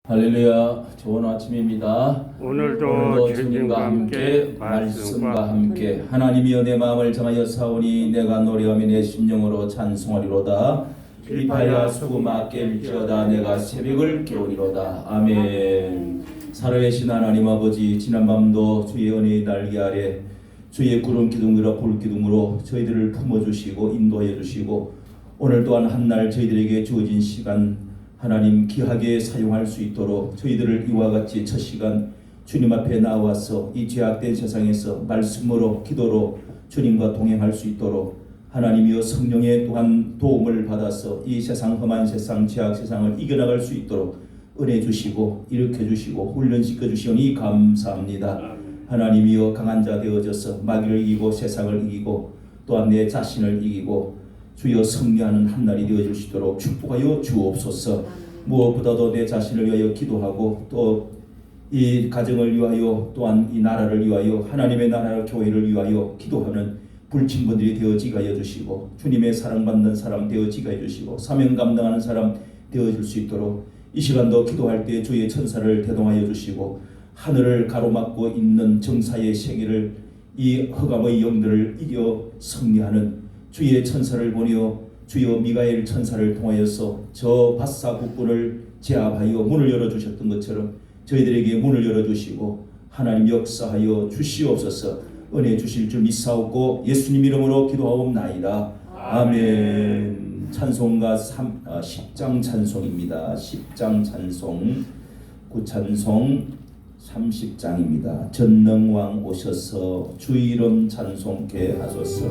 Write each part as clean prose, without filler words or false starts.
할렐루야. 좋은 아침입니다. 오늘도 주님과 함께 말씀과 함께 하나님이여 내 마음을 정하여 사오니 내가 노래하며 내 심령으로 찬송하리로다. 비파야 수고마 깰지어다 내가 새벽을 깨우리로다. 아멘. 살아계신 하나님 아버지, 지난밤도 주의 은혜의 날개 아래 주의 구름 기둥으로 불 기둥으로 저희들을 품어주시고 인도해 주시고 오늘 또한 한날 저희들에게 주어진 시간 하나님 귀하게 사용할 수 있도록 저희들을 이와 같이 첫 시간 주님 앞에 나와서 이 죄악된 세상에서 말씀으로 기도로 주님과 동행할 수 있도록 하나님이여 성령의 또한 도움을 받아서 이 세상 험한 세상 죄악 세상을 이겨나갈 수 있도록 은혜 주시고 일으켜 주시고 훈련시켜 주시오니 감사합니다. 하나님이여 강한 자 되어져서 마귀를 이기고 세상을 이기고 또한 내 자신을 이기고 주여 승리하는 한날이 되어질 수 있도록 축복하여 주옵소서. 무엇보다도 내 자신을 위하여 기도하고 또 이 가정을 위하여 또한 이 나라를 위하여 하나님의 나라 교회를 위하여 기도하는 불친분들이 되어지게 하여 주시고 주님의 사랑받는 사람 되어지게 하여 주시고 사명 감당하는 사람 되어질 수 있도록 이 시간도 기도할 때 주의 천사를 대동하여 주시고 하늘을 가로막고 있는 정사의 세계를 이 흑암의 영들을 이겨 승리하는 주의 천사를 보내어 주여 미가엘 천사를 통하여서 저 바사 국군을 제압하여 문을 열어주셨던 것처럼 저희들에게 문을 열어주시고 하나님 역사하여 주시옵소서. 은혜 주실 줄 믿사옵고 예수님 이름으로 기도하옵나이다. 아멘. 찬송가 10장 찬송입니다. 10장 찬송 구찬송 30장입니다. 전능왕 오셔서 주 이름 찬송케 하소서.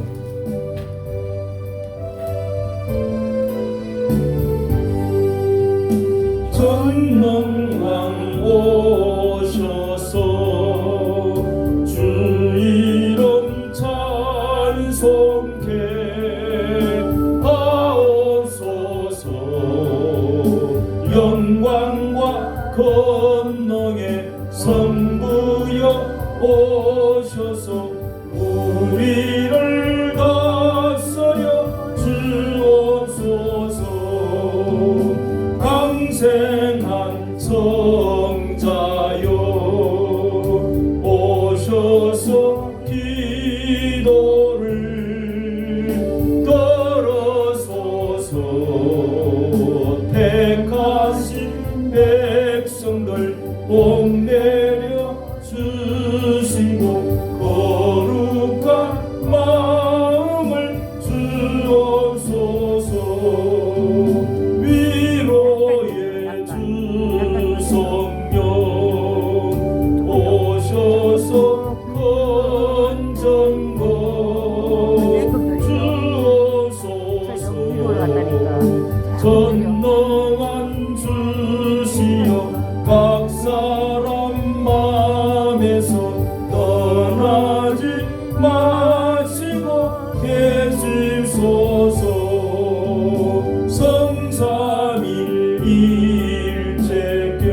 전능왕 오셔서 주 이름 찬송케 하옵소서. 영광과 권능의 성부여 오셔서 우리를 다스려 주옵소서. 강생한 성자여 오셔서 기도를 들어소서. 택하신 백성들 복내려 주시고 거룩한 마음을 주옵소서. 위로의 주 성령 오셔서 건전거 주옵소서. 전능한 주시여 각 사람 마음에서 떠나지 마시고 계시소서. 성삼일 일체께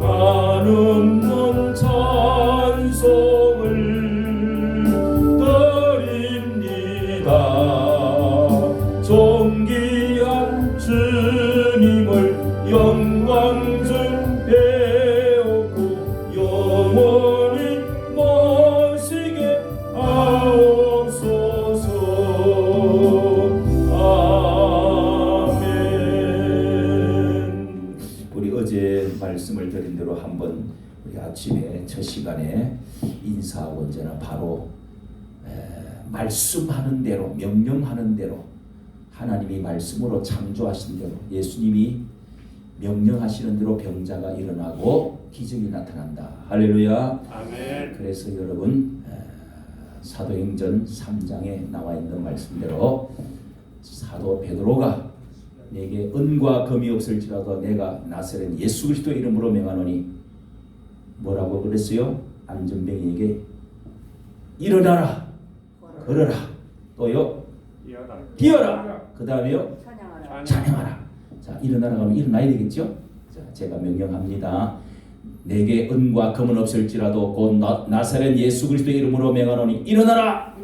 한없는 찬송을 드립니다. 존귀한 주님을 영광 좀 배우고 영원히 모시게 하옵소서. 아멘. 우리 어제 말씀을 드린 대로 한번 우리 아침에 첫 시간에 인사하고 언제나 바로 말씀하는 대로 명령하는 대로 하나님이 말씀으로 창조하신 대로 예수님이 명령하시는 대로 병자가 일어나고 기적이 나타난다. 할렐루야. 아멘. 그래서 여러분 사도행전 3장에 나와 있는 말씀대로 사도 베드로가 내게 은과 금이 없을지라도 내가 나사렛 예수 그리스도 이름으로 명하노니 뭐라고 그랬어요? 안전병에게 일어나라, 걸어라, 또요 뛰어라, 그 다음에요 찬양하라. 자, 일어나라 하면 일어나야 되겠죠? 자, 제가 명령합니다. 내게 은과 금은 없을지라도 곧 나사렛 예수 그리스도 이름으로 명하노니 일어나라.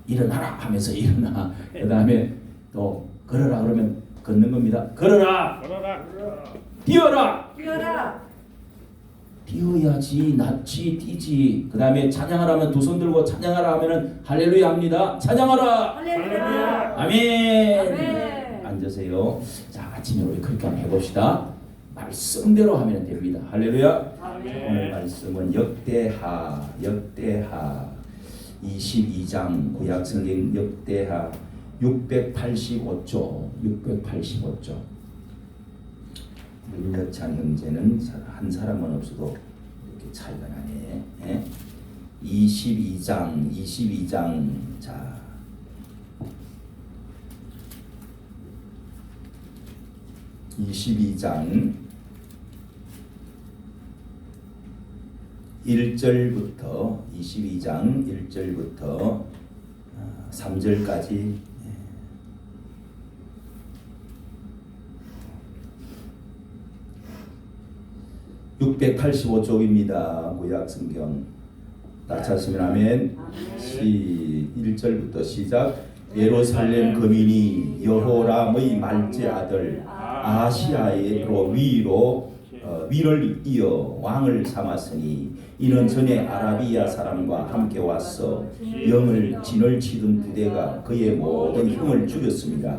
일어나라 하면서 일어나. 그 다음에 또 걸어라 그러면 걷는 겁니다. 걸어라. 뛰어라. 뛰어야지 낫지 뛰지. 그 다음에 찬양하라면 두 손 들고 찬양하라 하면은 할렐루야 합니다. 찬양하라. 아멘. 앉으세요. 자, 아침에 우리 그렇게 한번 해봅시다. 말씀대로 하면 됩니다. 할렐루야. 오늘 말씀은 역대하 22장 구약성경 역대하 685조. 물려찬 형제는 한 사람은 없어도 이렇게 차이가 나네. 예? 22장 자 22장 1절부터 3절까지 685쪽입니다. 구약성경 다 찾으시면 아멘. 1절부터 시작. 예루살렘 거민이 여호람의 말제 아들 아하시야로 위를 이어 왕을 삼았으니 이는 전에 아라비아 사람과 함께 와서 진을 치던 부대가 그의 모든 형을 죽였습니다.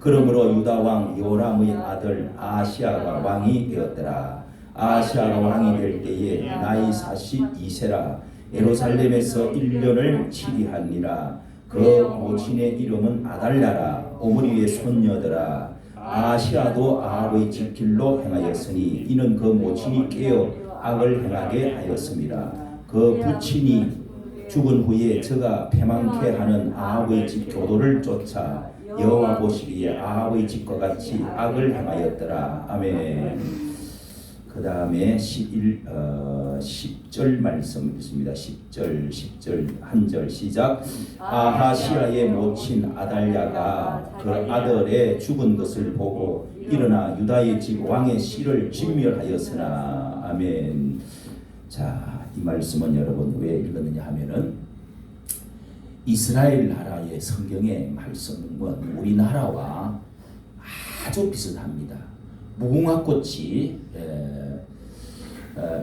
그러므로 유다 왕 요람의 아들 아하시야가 왕이 되었더라. 아하시야가 왕이 될 때에 나이 42세라. 예루살렘에서 1년을 치리하니라. 그 모친의 이름은 아달랴라. 오므리의 손녀더라. 아하시야도 아합의 집길로 행하였으니 이는 그 모친이 깨어 악을 행하게 하였습니다. 그 부친이 죽은 후에 저가 패망케 하는 아합의 집 교도를 쫓아 여호와 보시기에 아합의 집과 같이 악을 행하였더라. 아멘. 그 다음에 10절 말씀 있습니다. 10절 한 절 시작. 아하시야의 모친 아달랴가 그 아들의 죽은 것을 보고 일어나 유다의 집 왕의 씨를 진멸하였으나. 아멘. 자, 이 말씀은 여러분 왜 읽었느냐 하면은 이스라엘 나라의 성경의 말씀은 우리나라와 아주 비슷합니다. 무궁화꽃이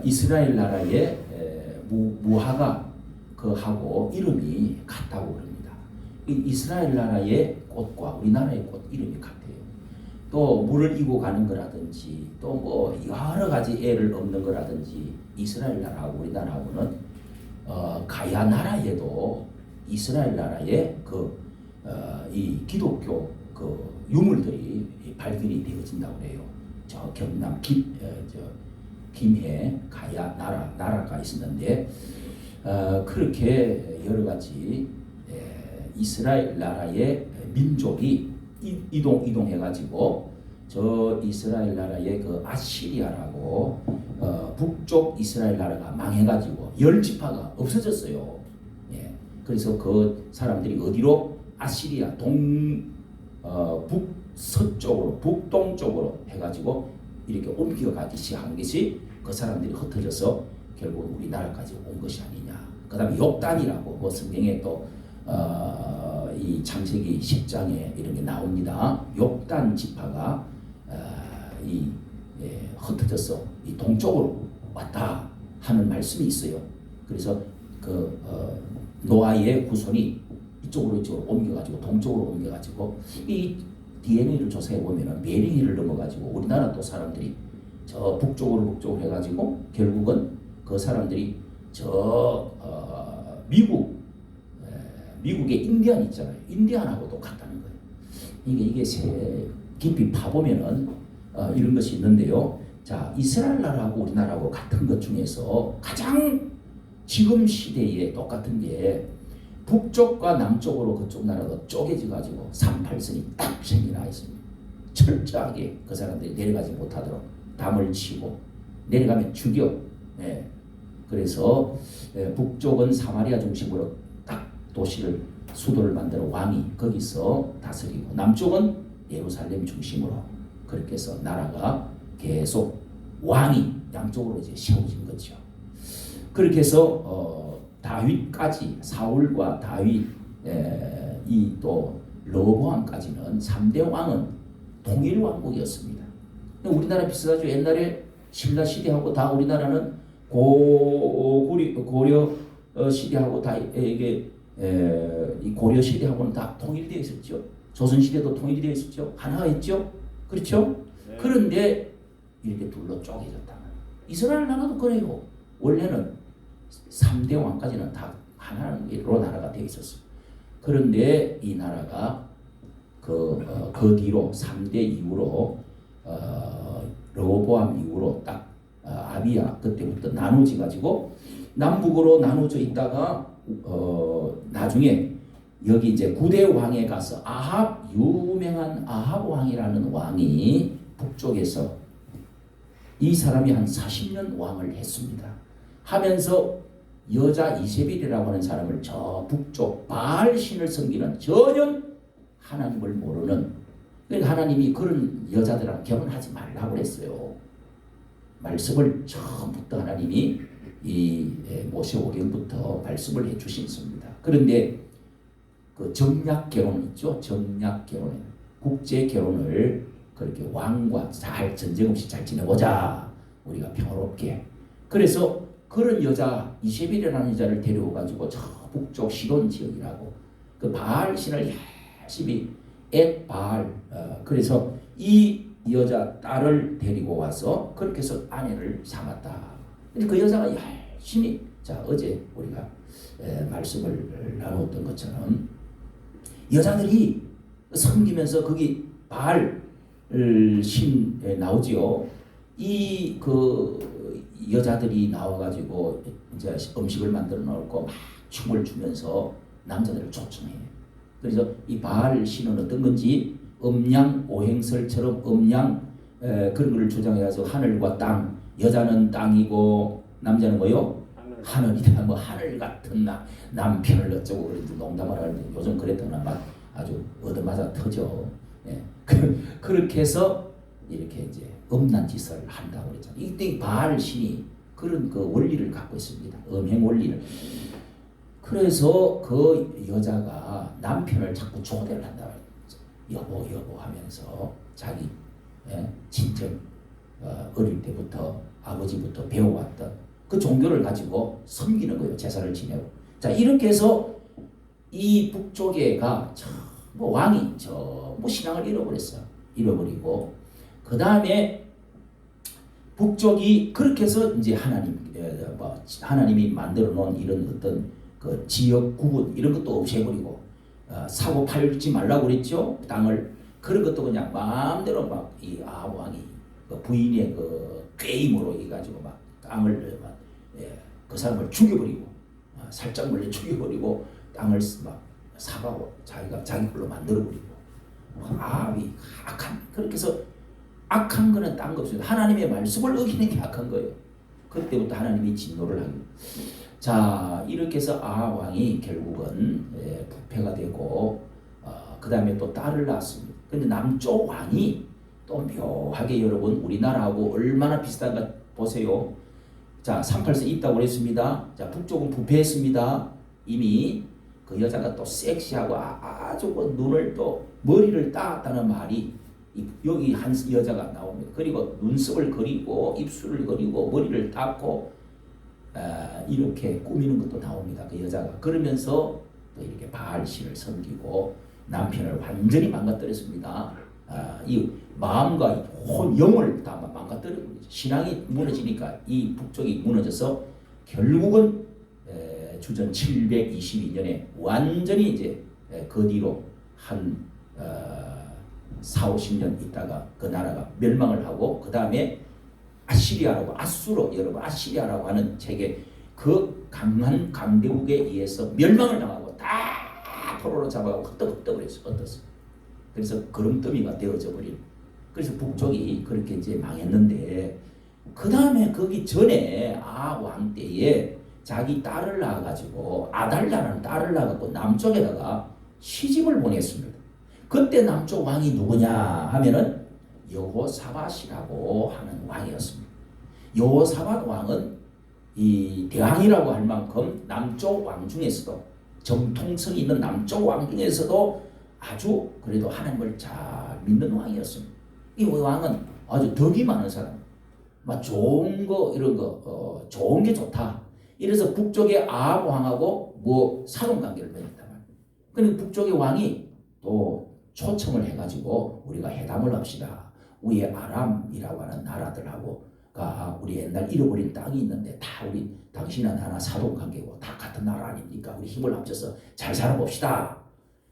이스라엘 나라의 무화과 하고 이름이 같다고 그럽니다. 이스라엘 나라의 꽃과 우리나라의 꽃 이름이 같아요. 또 물을 이고 가는 거라든지 또 뭐 여러 가지 애를 얻는 거라든지 이스라엘 나라하고 우리나라하고는 가야 나라에도 이스라엘 나라의 이 기독교 유물들이 발견이 되어진다고 해요. 저 경남 김해 가야 나라가 있었는데 그렇게 여러 가지 이스라엘 나라의 민족이 이동해가지고 저 이스라엘 나라의 그 아시리아라고 북쪽 이스라엘 나라가 망해가지고 10지파가 없어졌어요. 예. 그래서 그 사람들이 어디로 아시리아 북서쪽으로 북동쪽으로 해가지고 이렇게 옮겨가기 시작한 것이 그 사람들이 흩어져서 결국 우리나라까지 온 것이 아니냐. 그 다음에 욕단이라고 성경에 또 이 창세기 10장에 이런 게 나옵니다. 욕단 지파가 흩어져서 이 동쪽으로 왔다 하는 말씀이 있어요. 그래서 노아의 후손이 이쪽으로 옮겨가지고 동쪽으로 옮겨가지고 이 DNA를 조사해 보면은 베링해를 넘어가지고 우리나라 또 사람들이 저 북쪽으로 해가지고 결국은 그 사람들이 저 미국의 인디안 있잖아요. 인디안하고 똑같다는 거예요. 이게 깊이 파보면은 이런 것이 있는데요. 자, 이스라엘 나라하고 우리나라하고 같은 것 중에서 가장 지금 시대에 똑같은 게 북쪽과 남쪽으로 그쪽 나라가 쪼개져 가지고 38선이 딱 생겨나 있습니다. 철저하게 그 사람들이 내려가지 못하도록 담을 치고 내려가면 죽여. 예. 그래서 북쪽은 사마리아 중심으로 딱 수도를 만들어 왕이 거기서 다스리고 남쪽은 예루살렘 중심으로 그렇게 해서 나라가 계속 왕이 양쪽으로 이제 세워진 거죠. 그렇게 해서 다윗까지 사울과 다윗 이 또 르호보암까지는 3대 왕은 통일 왕국이었습니다. 우리나라 비슷하죠. 옛날에 신라 시대하고 다 우리나라는 고려 시대하고 다 이게 이 고려 시대하고는 다 통일되어 있었죠. 조선 시대도 통일되어 있었죠. 하나였죠. 그렇죠? 네. 그런데 이렇게 둘로 쪼개졌다. 이스라엘 나라도 그래요. 원래는 3대 왕까지는 다 하나로 나라가 되어 있었어요. 그런데 이 나라가 그 뒤로 3대 이후로 르호보암 이후로 딱 아비야 그때부터 나누지 가지고 남북으로 나누어져 있다가 나중에 여기 이제 9대 왕에 가서 유명한 아합 왕이라는 왕이 북쪽에서 이 사람이 한 40년 왕을 했습니다. 하면서 여자 이세벨이라고 하는 사람을 저 북쪽 바알 신을 섬기는 전혀 하나님을 모르는, 그러니까 하나님이 그런 여자들랑 결혼하지 말라고 그랬어요. 말씀을 처음부터 하나님이 이 모세오경부터 말씀을 해주셨습니다. 그런데 그 정략 결혼 있죠. 정략 결혼, 국제 결혼을 그렇게 왕과 잘 전쟁 없이 잘 지내보자. 우리가 평화롭게. 그래서 그런 여자 이세벨이라는 여자를 데려오 가지고 저 북쪽 시돈 지역이라고 그 바알 신을 열심히 엣바알 그래서 이 여자 딸을 데리고 와서 그렇게 해서 아내를 삼았다. 근데 그 여자가 열심히 자 어제 우리가 말씀을 나누었던 것처럼 여자들이 섬기면서 거기 바알 신에 나오지요. 이 그 여자들이 나와가지고 이제 음식을 만들어 놓고 막 춤을 추면서 남자들을 초청해. 그래서 이 바알 신은 어떤 건지 음양 오행설처럼 그런 걸 주장해서 하늘과 땅, 여자는 땅이고 남자는 뭐요? 하늘이다. 뭐 하늘 같은 남편을 어쩌고 그런지 농담을 하는데 요즘 그랬더나 막 아주 얻어맞아 터져. 예. 그렇게 해서 이렇게 이제 음란 짓을 한다고 그랬잖아요. 이때 바알 신이 그런 그 원리를 갖고 있습니다. 음행 원리를. 그래서 그 여자가 남편을 자꾸 초대를 한다. 여보 하면서 자기 친정 어릴 때부터 아버지부터 배워왔던 그 종교를 가지고 섬기는 거예요. 제사를 지내고. 자 이렇게 해서 이 북쪽에가 뭐 왕이 뭐 신앙을 잃어버리고 그 다음에 북쪽이 그렇게 해서 이제 하나님이 만들어 놓은 이런 어떤 그 지역 구분 이런 것도 없애버리고 사고 팔지 말라고 그랬죠. 땅을. 그런 것도 그냥 마음대로 막 이 아합 왕이 그 부인의 그 꾀임으로 해가지고 막 땅을 그 사람을 죽여버리고 살짝 몰래 죽여버리고 땅을 막 사가고 자기 걸로 만들어버리고 아합이 악한. 그렇게 해서 악한 거는 딴 거 없어요. 하나님의 말씀을 어기는 게 악한 거예요. 그때부터 하나님이 진노를 하고. 자 이렇게 해서 아합 왕이 결국은 부패가 되고 그 다음에 또 딸을 낳았습니다. 근데 남쪽 왕이 또 묘하게 여러분 우리나라하고 얼마나 비슷한가 보세요. 자 38세 있다고 그랬습니다. 자 북쪽은 부패했습니다. 이미 그 여자가 또 섹시하고 아주 그 눈을 또 머리를 따았다는 말이 여기 한 여자가 나옵니다. 그리고 눈썹을 그리고 입술을 그리고 머리를 닦고 이렇게 꾸미는 것도 나옵니다. 그 여자가. 그러면서 또 이렇게 바알 신을 섬기고 남편을 완전히 망가뜨렸습니다. 이 마음과 영을 다 망가뜨리고 신앙이 무너지니까 이 북쪽이 무너져서 결국은 주전 722년에 완전히 이제 그 뒤로 한 40-50년 있다가 그 나라가 멸망을 하고 그 다음에 아시리아라고 여러분 아시리아라고 하는 책에 그 강한 강대국에 의해서 멸망을 당하고 다 포로로 잡아가고 헛떡헛떡을 해서 얻었어. 그래서 거름더미가 되어져 버린. 그래서 북쪽이 그렇게 이제 망했는데 그 다음에 거기 전에 왕 때에 자기 딸을 낳아가지고 아달랴라는 딸을 낳아갖고 남쪽에다가 시집을 보냈습니다. 그때 남쪽 왕이 누구냐 하면은 여호사밧이라고 하는 왕이었습니다. 여호사밧 왕은 이 대왕이라고 할 만큼 남쪽 왕 중에서도 정통성이 있는 남쪽 왕 중에서도 아주 그래도 하나님을 잘 믿는 왕이었습니다. 이 왕은 아주 덕이 많은 사람, 막 좋은 거 이런 거 좋은 게 좋다. 이래서 북쪽의 아합 왕하고 뭐 사돈 관계를 맺었단 말이에요. 그러니까 북쪽의 왕이 또 초청을 해가지고 우리가 회담을 합시다. 위에 아람이라고 하는 나라들하고가 우리 옛날 잃어버린 땅이 있는데 다 우리 당신은 하나 사돈 관계고 다 같은 나라 아닙니까? 우리 힘을 합쳐서 잘 살아봅시다.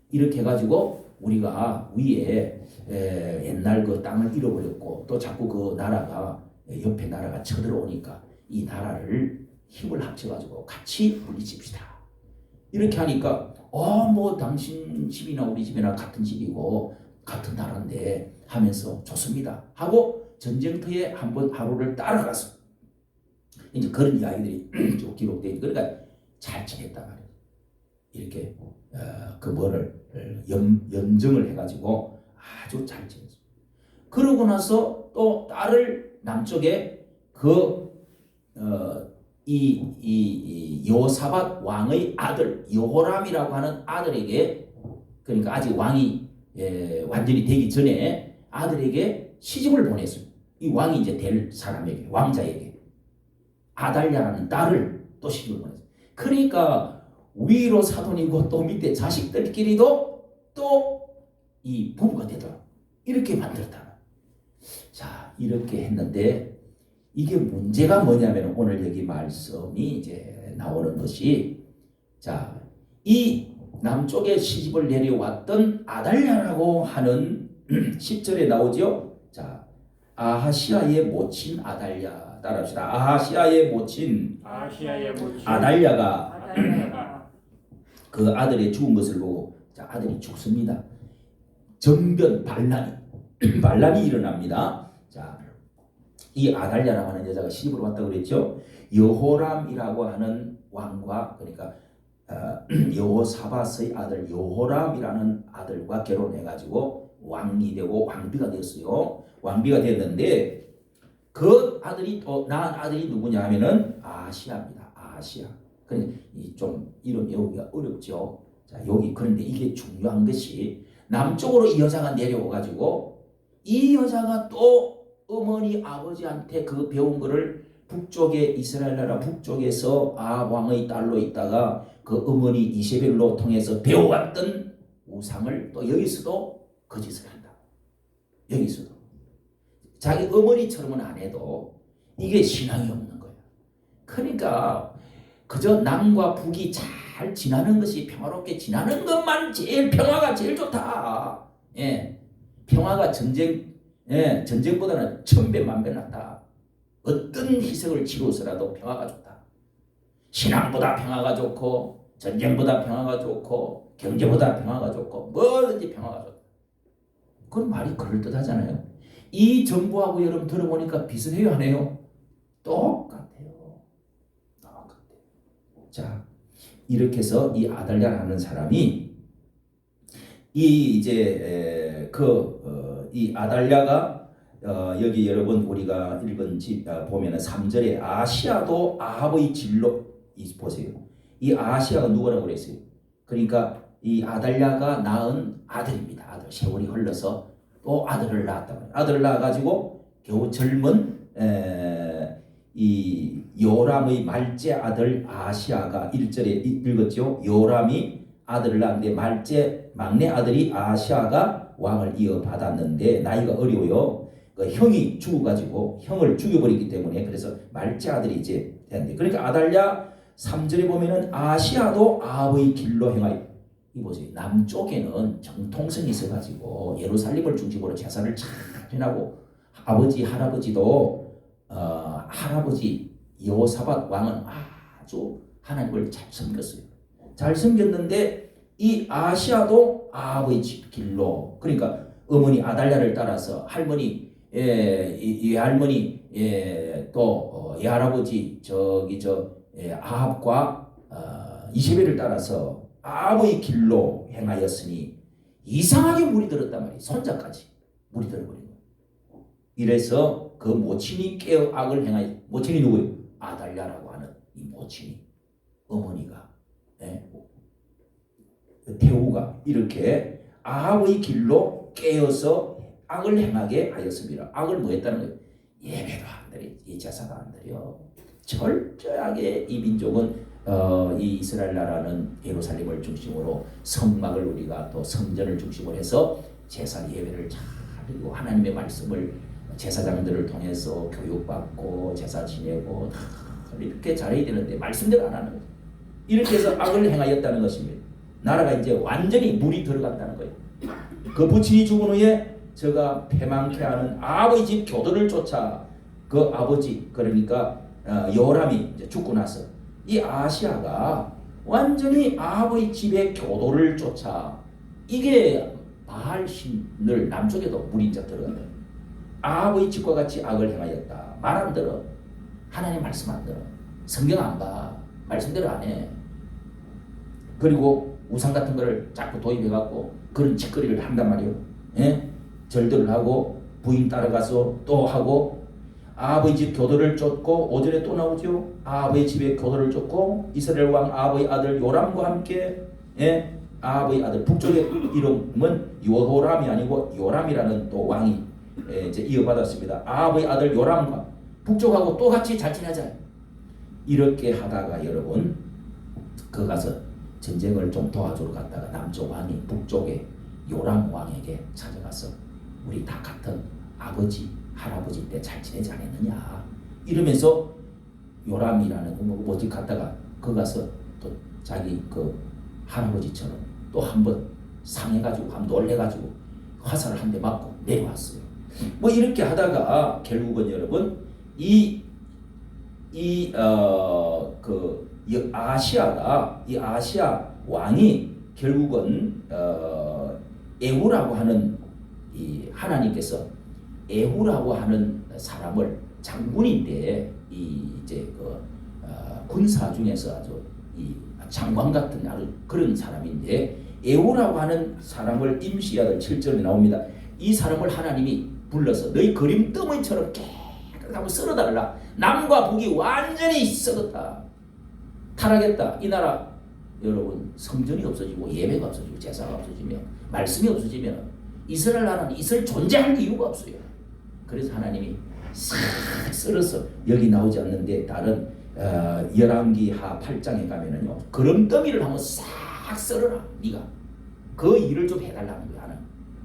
이렇게 해가지고 우리가 위에 옛날 그 땅을 잃어버렸고 또 자꾸 그 나라가 옆에 나라가 쳐들어오니까 이 나라를 힘을 합쳐가지고 같이 물리칩시다. 이렇게 하니까 뭐 당신 집이나 우리 집이나 같은 집이고 같은 나라인데 하면서 좋습니다 하고 전쟁터에 한번 하루를 따라가서 이제 그런 이야기들이 쭉 기록되어 있고 그러니까 잘 지냈단 말이에요. 이렇게 그 뭐를 연정을 해가지고 아주 잘 지냈어요. 그러고 나서 또 딸을 남쪽에 이 여호사밧 왕의 아들 여호람이라고 하는 아들에게, 그러니까 아직 왕이 완전히 되기 전에 아들에게 시집을 보냈어요. 이 왕이 이제 될 사람에게, 왕자에게 아달랴라는 딸을 또 시집을 보냈어요. 그러니까 위로 사돈이고 또 밑에 자식들끼리도 또 이 부부가 되더라고. 이렇게 만들었다. 자, 이렇게 했는데 이게 문제가 뭐냐면 오늘 여기 말씀이 이제 나오는 것이, 자, 이 남쪽에 시집을 내려왔던 아달랴라고 하는 10절에 나오죠. 자, 아하시아의 모친 아달랴, 따라합시다. 아하시아의 모친 아달랴가 그 아들의 죽은 것을 보고, 자, 아들이 죽습니다. 정변 반란이 일어납니다. 자, 이 아달랴라고 하는 여자가 시집을 왔다고 그랬죠. 여호람이라고 하는 왕과, 그러니까 여호사밧의 아들 여호람이라는 아들과 결혼해가지고 왕이 되고 왕비가 됐어요. 왕비가 됐는데 그 아들이 또 낳은 아들이 누구냐 하면은 아하시아입니다. 아하시아. 그러니까 좀 이름 외우기가 어렵죠. 자, 여기 그런데 이게 중요한 것이 남쪽으로 이 여자가 내려와가지고 이 여자가 또 어머니 아버지한테 그 배운 거를 북쪽에 이스라엘 나라 북쪽에서 아합 왕의 딸로 있다가 그 어머니 이세벨로 통해서 배워왔던 우상을 또 여기서도 거짓을 한다. 여기서도 자기 어머니처럼은 안 해도 이게 신앙이 없는 거야. 그러니까 그저 남과 북이 잘 지나는 것이, 평화롭게 지나는 것만 제일, 평화가 제일 좋다. 예, 평화가 전쟁보다는 1000배 만배 낫다. 어떤 희생을 치고서라도 평화가 좋다. 신앙보다 평화가 좋고, 전쟁보다 평화가 좋고, 경제보다 평화가 좋고, 뭐든지 평화가 좋다. 그건 말이 그럴듯하잖아요. 이 정부하고 여러분 들어보니까 비슷해요, 안 해요? 똑같아요. 자, 이렇게 해서 이 아달랴라는 사람이 이 아달랴가 여기 여러분 우리가 읽은 보면은 3절에 아시아도 아합의 진로, 보세요. 이 아시아가 누구라고 그랬어요? 그러니까 이 아달랴가 낳은 아들입니다. 아들. 세월이 흘러서 또 아들을 낳았다. 아들을 낳아가지고 겨우 젊은 이 요람의 말째 아들 아시아가 1절에 읽었죠. 요람이 아들을 낳았는데 막내 아들이 아시아가 왕을 이어받았는데 나이가 어려워요. 그 형이 죽어가지고 형을 죽여버렸기 때문에 그래서 말째 아들이 이제 됐는데, 그러니까 아달랴 3절에 보면은 아시아도 아합의 길로 행하여, 이 보세요. 남쪽에는 정통성이 있어가지고 예루살렘을 중심으로 제사를 잘 해나고 아버지 할아버지도 할아버지 여호사밧 왕은 아주 하나님을 잘 섬겼어요. 잘 섬겼는데 이 아시아도 아합의 길로, 그러니까 어머니 아달랴를 따라서 할머니 이 할머니 또 할아버지 아합과 이세벨을 따라서 아합의 길로 행하였으니 이상하게 물이 들었단 말이에요. 손자까지 물이 들어버린 거예요. 이래서 그 모친이 깨어 악을 행하여, 모친이 누구예요? 아달랴라고 하는 이 모친이, 어머니가, 태후가 이렇게 아합의 길로 깨어서 악을 행하게 하였습니다. 악을 뭐 했다는 거예요? 예배도 안 드려, 이 제사도 안 드려. 철저하게 이 민족은 이 이스라엘 나라는 예루살렘을 중심으로 성막을 우리가 또 성전을 중심으로 해서 제사 예배를 잘 드리고 하나님의 말씀을 제사장들을 통해서 교육받고 제사 지내고 다 이렇게 잘해야 되는데 말씀대로 안 하는 거예요. 이렇게 해서 악을 행하였다는 것입니다. 나라가 이제 완전히 물이 들어갔다는 거예요. 그 부친이 죽은 후에 저가 패망케 하는 아버지 집 교도를 쫓아 그 아버지 그러니까 요람이 이제 죽고 나서 이 아시아가 완전히 아버지 집의 교도를 쫓아 이게 바알 신을 남쪽에도 물이 이제 들어간다. 아버지 집과 같이 악을 행하였다. 말 안 들어. 하나님 말씀 안 들어. 성경 안 봐. 말씀대로 안 해. 그리고 우상 같은 거를 자꾸 도입해갖고 그런 짓거리를 한단 말이에요. 예? 절들을 하고 부인 따라가서 또 하고 아버지 집 교도를 쫓고 5절에 또 나오죠. 아버지 집의 교도를 쫓고 이스라엘 왕 아버지 아들 요람과 함께 아버지 아들 북쪽의 이름은 요호람이 아니고 요람이라는 또 왕이 이제 이어받았습니다. 아버지 아들 요람과 북쪽하고 또 같이 잘 지내자. 이렇게 하다가 여러분 그 가서 전쟁을 좀 도와주러 갔다가 남쪽 왕이 북쪽의 요람 왕에게 찾아가서 우리 다 같은 아버지 할아버지 때 잘 지내지 않았느냐 이러면서 요람이라는 뭐지 갔다가 그 가서 또 자기 그 할아버지처럼 또 한번 상해가지고 한번 놀래가지고 화살을 한 대 맞고 내려왔어요. 뭐 이렇게 하다가 결국은 여러분 아시아가 이 아시아 왕이 결국은 에후라고 하는 이 하나님께서 에후라고 하는 사람을 장군인데 이제 군사 중에서 아주 이 장관 같은 아주 그런 사람인데 에후라고 하는 사람을 임시아들 7절에 나옵니다. 이 사람을 하나님이 불러서 너희 그림더미처럼 깨끗하게 한번 썰어달라. 남과 북이 완전히 썩었다. 타락했다. 이 나라 여러분 성전이 없어지고 예배가 없어지고 제사가 없어지면 말씀이 없어지면 이스라엘 나라는 있을 존재할 이유가 없어요. 그래서 하나님이 싹 썰어서 여기 나오지 않는데 다른 열왕기하 8장에 가면은요 그림더미를 한번 싹 썰어라. 네가 그 일을 좀 해달라는 거야. 하나님.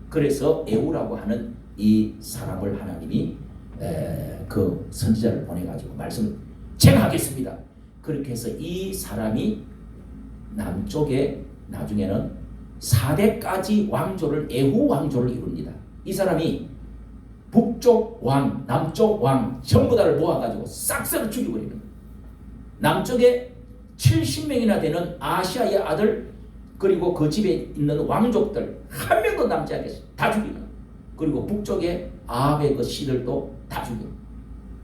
그래서 에후라고 하는 이 사람을 하나님이 그 선지자를 보내가지고 말씀을 제가 하겠습니다. 그렇게 해서 이 사람이 남쪽에 나중에는 4대까지 왕조를 에후 왕조를 이룹니다. 이 사람이 북쪽 왕, 남쪽 왕 전부 다를 모아가지고 싹싹 죽여버립니다. 남쪽에 70명이나 되는 아시아의 아들 그리고 그 집에 있는 왕족들 한 명도 남지 않겠어요. 다 죽이는. 그리고 북쪽에 아합의 그 씨들도 다 죽여.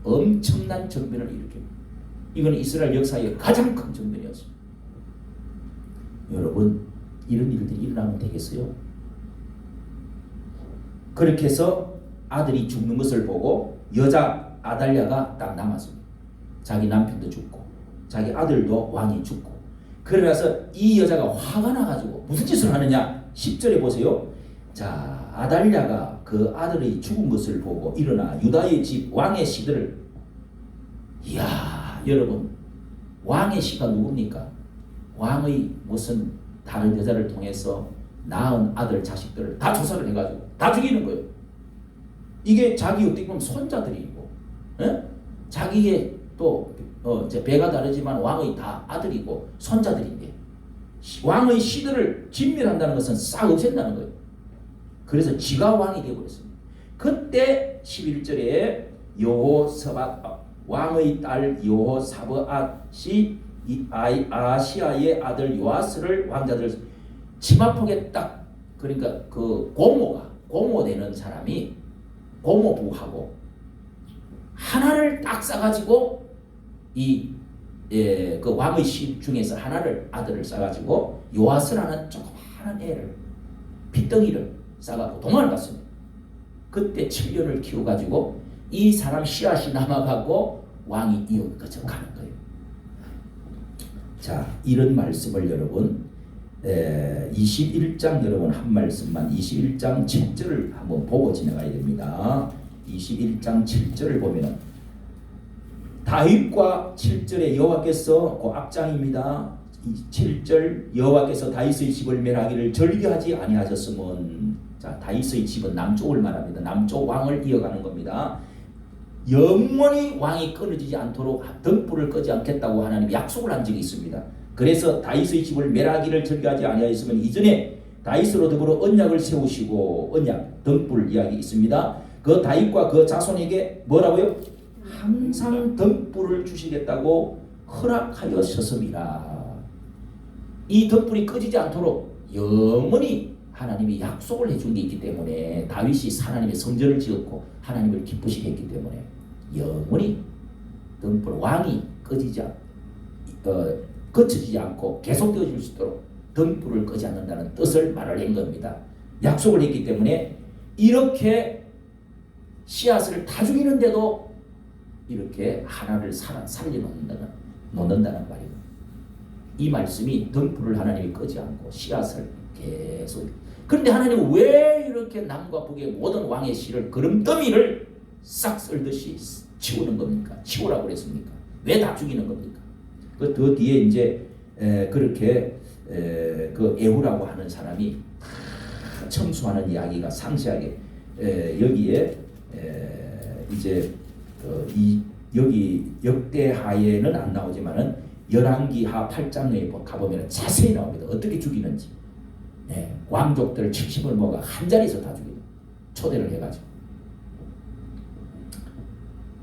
엄청난 정변을 일으킵니다. 이거는 이스라엘 역사의 가장 큰 정변이었습니다. 여러분 이런 일들이 일어나면 되겠어요? 그렇게 해서 아들이 죽는 것을 보고 여자 아달랴가 딱 남았습니다. 자기 남편도 죽고 자기 아들도 왕이 죽고 그러나서 이 여자가 화가 나가지고 무슨 짓을 하느냐 10절에 보세요. 자 아달랴가 그 아들이 죽은 것을 보고 일어나 유다의 집 왕의 씨들을 이야 여러분 왕의 씨가 누굽니까? 왕의 무슨 다른 여자를 통해서 낳은 아들 자식들을 다 조사를 해가지고 다 죽이는 거예요. 이게 자기 어떻게 보면 손자들이고 자기의 또 이제 배가 다르지만 왕의 다 아들이고 손자들인데 왕의 씨들을 진멸한다는 것은 싹 없앤다는 거예요. 그래서 지가 왕이 되어버렸습니다. 그때 11절에 왕의 딸 여호사밧이 아시아의 아들 요아스를 왕자들 치마폭에 딱 그러니까 그 고모되는 사람이 고모부하고 하나를 딱 싸가지고 그 왕의 씨 중에서 하나를 아들을 싸가지고 요아스라는 조그마한 애를 핏덩이를 싸가지고 도망을 갔습니다. 그때 7년을 키워가지고 이 사람 씨앗이 남아가고 왕이 이어가져 가는 거예요. 자 이런 말씀을 여러분 21장 여러분 한 말씀만 21장 7절을 한번 보고 지나가야 됩니다. 21장 7절을 보면은 다윗과 7절에 여호와께서 그 앞장입니다. 7절 여호와께서 다윗의 집을 멸하기를 절개하지 아니하셨으면 자 다윗의 집은 남쪽을 말합니다. 남쪽 왕을 이어가는 겁니다. 영원히 왕이 끊어지지 않도록 등불을 끄지 않겠다고 하나님이 약속을 한 적이 있습니다. 그래서 다윗의 집을 멸하기를 절개하지 아니하였으면 이전에 다윗으로 더불어 언약을 세우시고 언약 등불 이야기 있습니다. 그 다윗과 그 자손에게 뭐라고요? 항상 등불을 주시겠다고 허락하였었습니다. 이 등불이 꺼지지 않도록 영원히 하나님이 약속을 해준 게 있기 때문에 다윗이 하나님의 성전을 지었고 하나님을 기쁘시게 했기 때문에 영원히 등불 왕이 거쳐지지 않고 계속되어질 수 있도록 등불을 끄지 않는다는 뜻을 말을 한 겁니다. 약속을 했기 때문에 이렇게 씨앗을 다 죽이는데도 이렇게 하나를 살려놓는다는 말입니다. 이 말씀이 등불을 하나님이 끄지 않고 씨앗을 계속 그런데 하나님은 왜 이렇게 남과 북의 모든 왕의 씨를 거름더미를 싹 썰듯이 치우는 겁니까? 치우라고 그랬습니까? 왜 다 죽이는 겁니까? 그 더 뒤에 이제 그렇게 그 에후라고 하는 사람이 청수하는 이야기가 상세하게 여기에 이제 여기 역대하에는 안 나오지만은 열왕기하 8장에 가보면 자세히 나옵니다. 어떻게 죽이는지. 왕족들 70을 모아 한 자리에서 다 죽이고 초대를 해가지고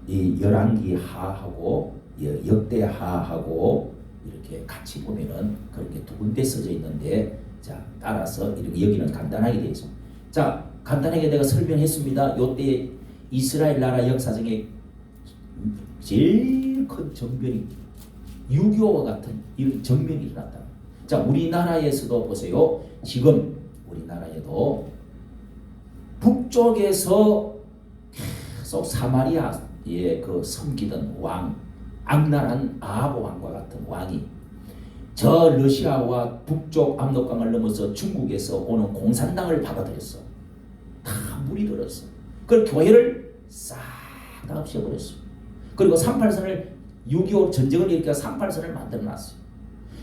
이 열왕기하하고 역대하하고 이렇게 같이 보면은 그렇게 두 군데 써져 있는데 자 따라서 여기는 간단하게 되어 있습니다. 자 간단하게 내가 설명했습니다. 요때 이스라엘 나라 역사중에 제일 큰 정변이 6.25와 같은 이런 정변이 일어났다. 자 우리나라에서도 보세요. 지금 우리나라에도 북쪽에서 계속 사마리아에 그 섬기던 왕 악랄한 아합 왕과 같은 왕이 저 러시아와 북쪽 압록강을 넘어서 중국에서 오는 공산당을 받아들였어. 다 물이 들었어. 그걸 교회를 싹 다 없애버렸어. 그리고 38선을 6.25 전쟁을 일으켜 38선을 만들어놨어요.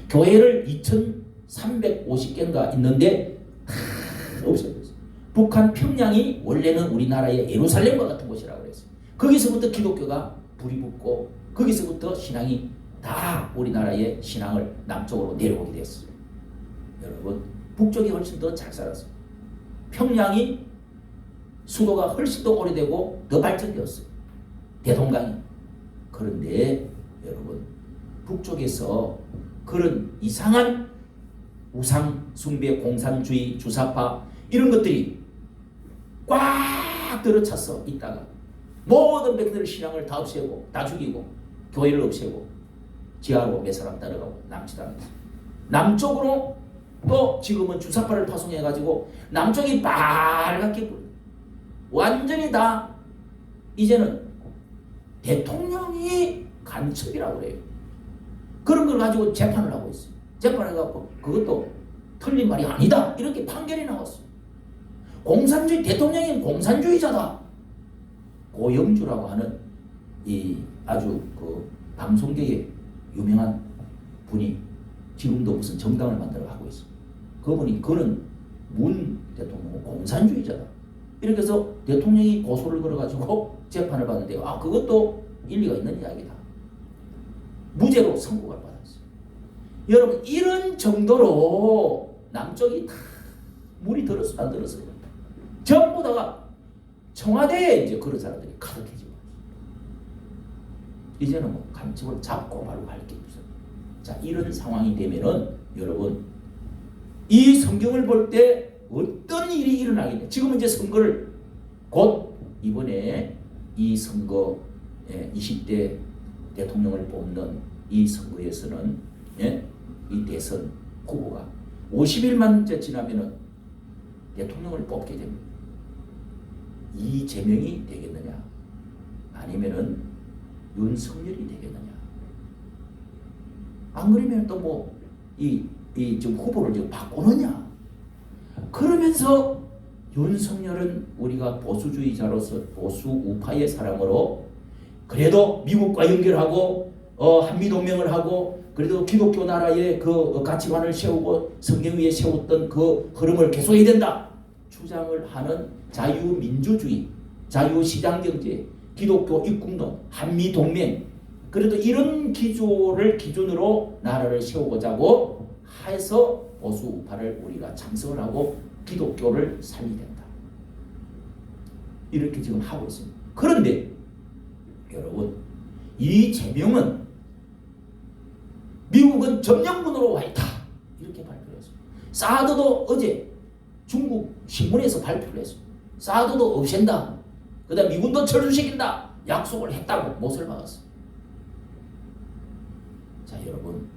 교회를 2350개인가 있는데 다 없애버렸어요. 북한 평양이 원래는 우리나라의 예루살렘과 같은 곳이라고 그랬어요. 거기서부터 기독교가 불이 붙고 거기서부터 신앙이 다 우리나라의 신앙을 남쪽으로 내려오게 됐어요. 여러분 북쪽이 훨씬 더 잘 살았어요. 평양이 수도가 훨씬 더 오래되고 더 발전되었어요. 대동강이. 그런데 여러분 북쪽에서 그런 이상한 우상 숭배, 공산주의, 주사파 이런 것들이 꽉 들어찼어 있다가 모든 백성들 신앙을 다 없애고 다 죽이고 교회를 없애고 지하로 몇 사람 따라가고 남치도 않고 남쪽으로 또 지금은 주사파를 파송해가지고 남쪽이 빨갛게 불러. 완전히 다 이제는 대통령이 간첩이라고 그래요. 그런 걸 가지고 재판을 하고 있어요. 재판을 해갖고 그것도 틀린 말이 아니다 이렇게 판결이 나왔어요. 공산주의 대통령이 공산주의자다. 고영주라고 하는 이 아주 그 방송계의 유명한 분이 지금도 무슨 정당을 만들어 하고 있어요. 그분이 그는 문 대통령은 공산주의자다. 이렇게 해서 대통령이 고소를 걸어가지고 재판을 받는데 그것도 일리가 있는 이야기다. 무죄로 선고를 받았어요. 여러분 이런 정도로 남쪽이 다 물이 들었어 안 들었어요? 전부 다가 청와대에 이제 그런 사람들이 가득해지고 이제는 뭐 간첩을 잡고 바로 갈 게 없어요. 자 이런 상황이 되면은 여러분 이 성경을 볼 때 어떤 일이 일어나겠냐. 지금 이제 선거를 곧 이번에 이 선거 20대 대통령을 뽑는 이 선거에서는 이 대선 후보가 50일만 지나면은 대통령을 뽑게 됩니다. 이재명이 되겠느냐 아니면은 윤석열이 되겠느냐. 안 그러면 또 뭐 이 지금 후보를 지금 바꾸느냐? 그러면서 윤석열은 우리가 보수주의자로서 보수 우파의 사람으로 그래도 미국과 연결하고 한미동맹을 하고 그래도 기독교 나라의 그 가치관을 세우고 성경 위에 세웠던 그 흐름을 계속해야 된다 주장을 하는 자유민주주의, 자유시장경제, 기독교 입국론, 한미동맹 그래도 이런 기준으로 나라를 세우고자 하고 해서 보수 우파를 우리가 참석을 하고 기독교를 살려야 된다. 이렇게 지금 하고 있습니다. 그런데 여러분 이재명은 미국은 점령군으로 와 있다. 이렇게 발표했습니다. 사드도 어제 중국 신문에서 발표를 했습니다. 사드도 없앤다. 그 다음 미군도 철수시킨다. 약속을 했다고 못을 박았습니다. 자 여러분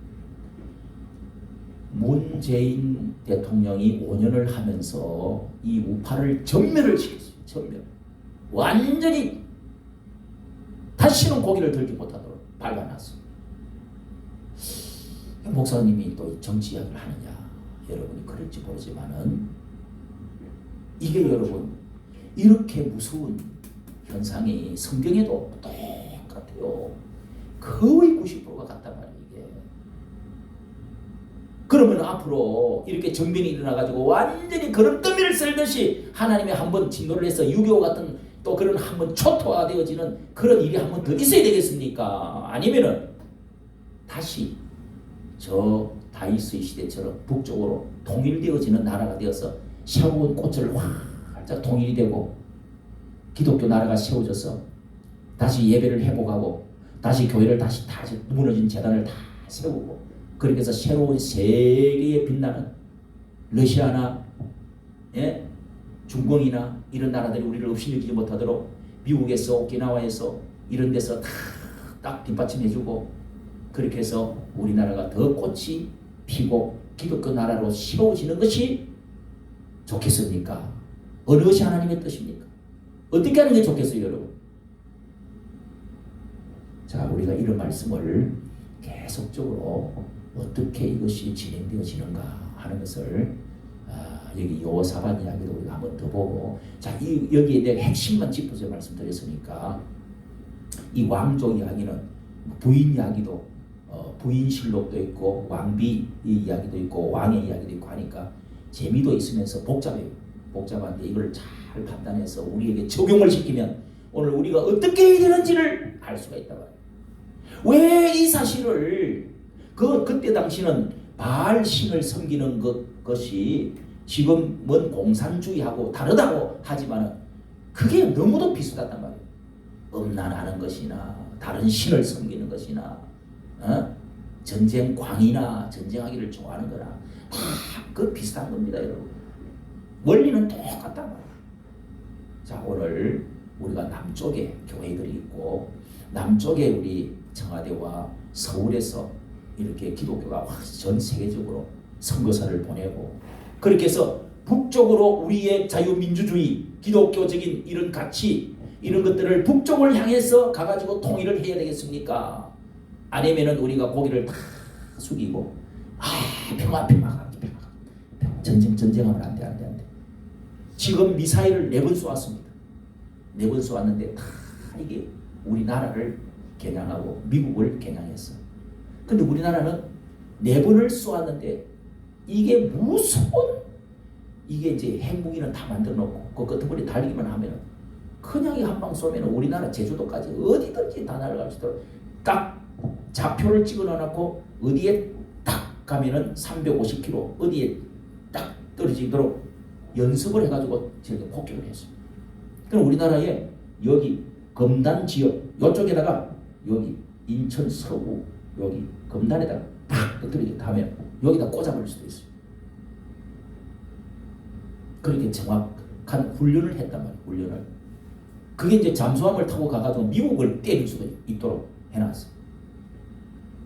문재인 대통령이 5년을 하면서 이 우파를 전멸을 시켰어요. 전멸. 완전히 다시는 고개를 들지 못하도록 밟아놨어요. 목사님이 또 정치 이야기를 하느냐 여러분이 그럴지 모르지만은 이게 여러분 이렇게 무서운 현상이 성경에도 똑같아요. 거의 90%가 같단 말이에요. 이게. 그러면 앞으로 이렇게 정변이 일어나가지고 완전히 거름더미를 썰듯이 하나님이 한번 진노를 해서 유교 같은 또 그런 한번 초토화가 되어지는 그런 일이 한번 더 있어야 되겠습니까? 아니면은 다시 저 다윗의 시대처럼 북쪽으로 통일되어지는 나라가 되어서 세운 꽃을 활짝 통일이 되고 기독교 나라가 세워져서 다시 예배를 회복하고 다시 교회를 다시 무너진 재단을 다 세우고 그렇게 해서 새로운 세계에 빛나는 러시아나 중공이나 이런 나라들이 우리를 없이 여기지 못하도록 미국에서 오키나와에서 이런 데서 딱 뒷받침해주고 그렇게 해서 우리나라가 더 꽃이 피고 기독교 나라로 세워지는 것이 좋겠습니까? 어느 것이 하나님의 뜻입니까? 어떻게 하는 게 좋겠어요, 여러분? 자, 우리가 이런 말씀을 계속적으로 어떻게 이것이 진행되어지는가 하는 것을 여기 여호사밧 이야기도 우리가 한번 더 보고 자, 여기에 대해 핵심만 짚어서 말씀드렸으니까 이 왕조 이야기는 부인 이야기도 부인실록도 있고 왕비 이야기도 있고 왕의 이야기도 있고 하니까 재미도 있으면서 복잡해요. 복잡한데 이걸 잘 판단해서 우리에게 적용을 시키면 오늘 우리가 어떻게 해야 되는지를 알 수가 있다 말이에요. 왜 이 사실을 그때 당시는 바알 신을 섬기는 것이 지금은 공산주의하고 다르다고 하지만 그게 너무도 비슷하단 말이에요. 음란하는 것이나 다른 신을 섬기는 것이나 전쟁광이나 전쟁하기를 좋아하는 거나 그 비슷한 겁니다, 여러분. 원리는 똑같단 말이에요. 자, 오늘 우리가 남쪽에 교회들이 있고 남쪽에 우리 청와대와 서울에서 이렇게 기독교가 전 세계적으로 선교사를 보내고 그렇게 해서 북쪽으로 우리의 자유민주주의 기독교적인 이런 가치 이런 것들을 북쪽을 향해서 가가지고 통일을 해야 되겠습니까? 아니면은 우리가 고개를 다 숙이고 평화 전쟁하면 안 돼. 지금 미사일을 4번 쏘았습니다. 4번 쏘았는데 다 이게 우리나라를 겨냥하고 미국을 겨냥했어. 근데 우리나라는 4번을 쏘았는데 이게 무서운 이게 이제 핵무기는 다 만들어 놓고 그 끝머리 달리기만 하면 그냥 이 한 방 쏘면 우리나라 제주도까지 어디든지 다 날아갈 수 있도록 딱 좌표를 찍어 놓고 어디에 딱 가면은 350km 어디에 딱 떨어지도록 연습을 해가지고 저렇게 폭격을 했어요. 그럼 우리나라에 여기 검단 지역 이쪽에다가 여기 인천 서구 여기 검단에다가 딱 떨어지게 하면 여기다 꽂아버릴 수도 있어요. 그렇게 정확한 훈련을 했단 말이에요. 훈련을. 그게 이제 잠수함을 타고 가가지고 미국을 때릴 수도 있도록 해놨어요.